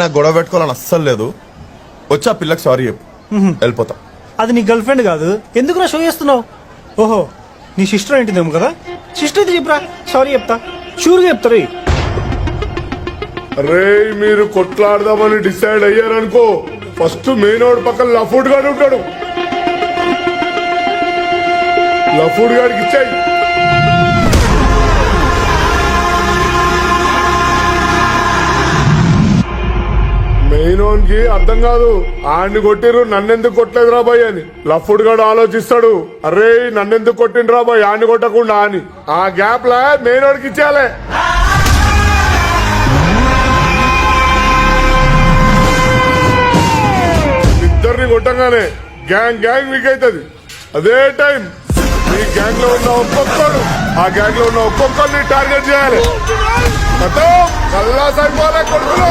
నాకు గొడవ పెట్టుకోవాలని అస్సలు లేదు. వచ్చి ఆ పిల్లకి సారీ చెప్పు, వెళ్ళిపోతా. అది నీ గర్ల్ ఫ్రెండ్ కాదు, ఎందుకు నా షో చేస్తున్నావు? ఓహో, నీ సిస్టర్ ఏంటిదేమో కదా. సిస్టర్ అయితే చెప్పురా, సారీ చెప్తా, షూర్గా చెప్తారు. అరే మీరు కొట్లాడదామని డిసైడ్ అయ్యారనుకో, ఫస్ట్ మెయిన్ రోడ్ పక్కన లఫూడ్ గాడు ఉంటాడు, లఫూడ్ గాడికి ఇచ్చాయి. మెయిన్ కి అర్థం కాదు, ఆడిని కొట్టిరు నన్నెందుకు కొట్టలేదు రాబాయ్ అని. లఫ్డ్ గాడు ఆలోచిస్తాడు, అరే నన్నెందుకు కొట్టిండ్రు రాబాయ్ ఆడిని కొట్టకుండా అని. ఆ గ్యాప్ లా మెయిన్ వాడికి ఇచ్చేయాలి. ఇద్దరిని కొట్టంగానే గ్యాంగ్ వీక్ అవుతుంది. అదే టైం ఈ గ్యాంగ్ లో ఉన్న ఒక్కొక్కరు ఆ గ్యాంగ్ లో ఉన్న ఒక్కొక్కరిని టార్గెట్ చేయాలి. కల్లా సైపోలే కొడుకులు.